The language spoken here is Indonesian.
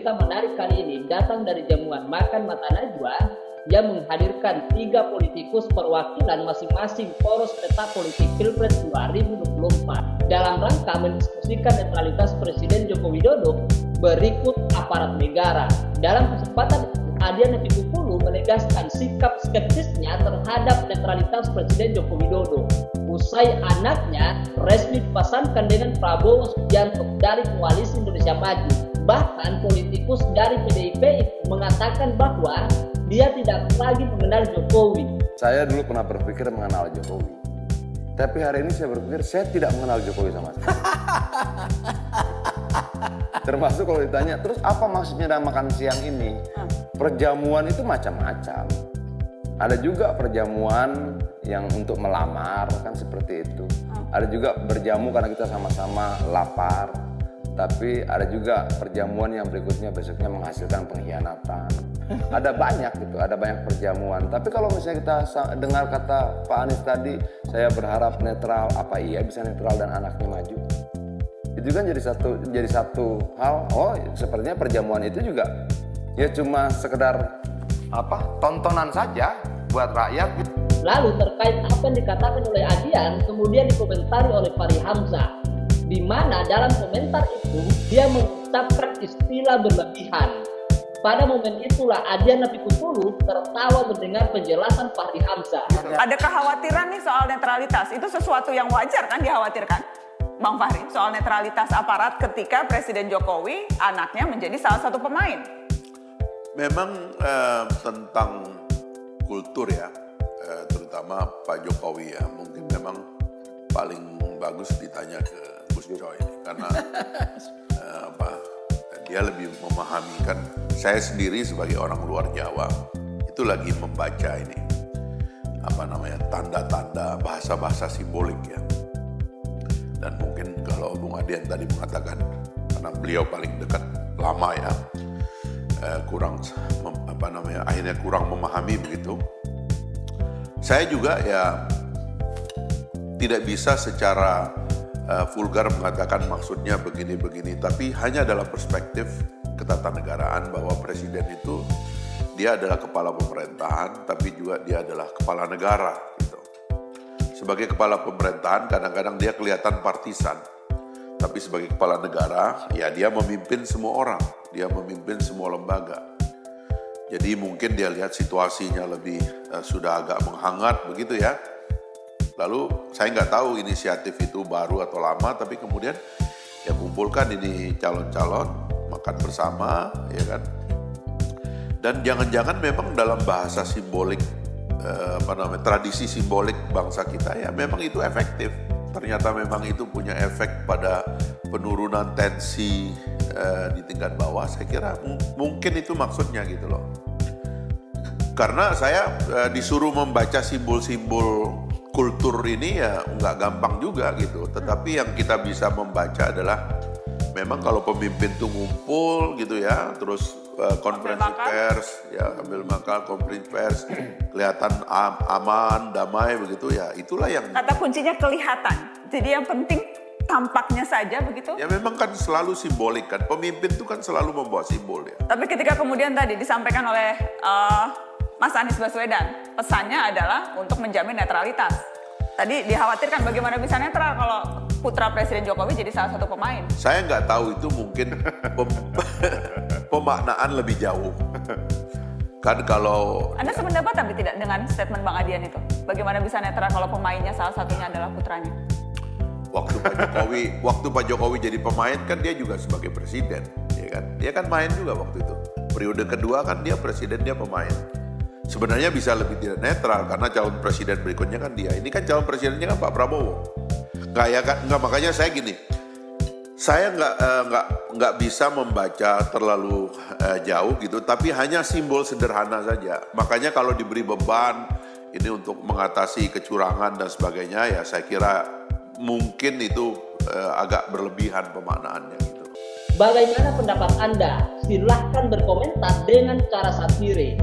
berita menarik kali ini datang dari jamuan makan Mata Najwa yang menghadirkan 3 politikus perwakilan masing-masing poros peta politik Pilpres 2024 dalam rangka mendiskusikan netralitas Presiden Joko Widodo berikut aparat negara. Dalam kesempatan itu, Adian Apitupulu menegaskan sikap skeptisnya terhadap netralitas Presiden Joko Widodo usai anaknya resmi dipasangkan dengan Prabowo Subianto dari Koalisi Indonesia Maju. Bahkan politikus dari PDIP itu mengatakan bahwa dia tidak lagi mengenal Jokowi. Saya dulu pernah berpikir mengenal Jokowi, tapi hari ini saya berpikir saya tidak mengenal Jokowi sama sekali. Termasuk kalau ditanya, terus apa maksudnya dalam makan siang ini? Perjamuan itu macam-macam. Ada juga perjamuan yang untuk melamar, kan seperti itu. Ada juga berjamu karena kita sama-sama lapar. Tapi ada juga perjamuan yang berikutnya besoknya menghasilkan pengkhianatan. Ada banyak gitu, ada banyak perjamuan. Tapi kalau misalnya kita dengar kata Pak Anies tadi, saya berharap netral, apa iya bisa netral dan anaknya maju? Itu kan jadi satu hal. Oh, sepertinya perjamuan itu juga ya cuma sekedar tontonan saja buat rakyat. Lalu terkait apa yang dikatakan oleh Adian kemudian dikomentari oleh Fahri Hamzah, di mana dalam komentar itu dia mengucapkan istilah berlebihan. Pada momen itulah Adian Apitupulu tertawa mendengar penjelasan Fahri Hamzah. Ada kekhawatiran nih soal netralitas, itu sesuatu yang wajar kan dikhawatirkan, Bang Fahri, soal netralitas aparat ketika Presiden Jokowi anaknya menjadi salah satu pemain. Memang tentang kultur ya, terutama Pak Jokowi ya, mungkin memang paling bagus ditanya ke Gus Coy karena dia lebih memahami. Kan saya sendiri sebagai orang luar Jawa itu lagi membaca ini tanda-tanda bahasa-bahasa simbolik ya. Dan mungkin kalau Bung Adian tadi mengatakan karena beliau paling dekat lama ya, akhirnya kurang memahami begitu. Saya juga ya tidak bisa secara vulgar mengatakan maksudnya begini-begini, tapi hanya dalam perspektif ketatanegaraan bahwa presiden itu dia adalah kepala pemerintahan, tapi juga dia adalah kepala negara gitu. Sebagai kepala pemerintahan kadang-kadang dia kelihatan partisan, tapi sebagai kepala negara ya dia memimpin semua orang, dia memimpin semua lembaga. Jadi mungkin dia lihat situasinya lebih sudah agak menghangat begitu ya. Lalu saya nggak tahu inisiatif itu baru atau lama, tapi kemudian ya kumpulkan ini calon-calon, makan bersama, ya kan. Dan jangan-jangan memang dalam bahasa simbolik, tradisi simbolik bangsa kita ya memang itu efektif. Ternyata memang itu punya efek pada penurunan tensi di tingkat bawah. Saya kira mungkin itu maksudnya gitu loh. Karena saya disuruh membaca simbol-simbol kultur ini ya nggak gampang juga gitu. Tetapi yang kita bisa membaca adalah memang kalau pemimpin tuh ngumpul gitu ya, terus konferensi pers, ya ambil makan, konferensi pers, kelihatan aman, damai begitu ya, itulah yang... Kata kuncinya kelihatan, jadi yang penting tampaknya saja begitu? Ya memang kan selalu simbolik kan, pemimpin tuh kan selalu membawa simbol ya. Tapi ketika kemudian tadi disampaikan oleh Mas Anies Baswedan, pesannya adalah untuk menjamin netralitas. Tadi dikhawatirkan bagaimana bisa netral kalau putra Presiden Jokowi jadi salah satu pemain. Saya nggak tahu itu mungkin pemaknaan lebih jauh. Kan kalau... Anda sependapat tapi tidak dengan statement Bang Adian itu? Bagaimana bisa netral kalau pemainnya salah satunya adalah putranya? Waktu Pak Jokowi jadi pemain kan dia juga sebagai presiden, ya kan? Dia kan main juga waktu itu. Periode kedua kan dia presiden, dia pemain. Sebenarnya bisa lebih tidak netral karena calon presiden berikutnya kan dia. Ini kan calon presidennya kan Pak Prabowo. Nggak makanya saya gini. Saya nggak bisa membaca terlalu jauh gitu, tapi hanya simbol sederhana saja. Makanya kalau diberi beban ini untuk mengatasi kecurangan dan sebagainya, ya saya kira mungkin itu agak berlebihan pemaknaannya gitu. Bagaimana pendapat Anda? Silahkan berkomentar dengan cara satire.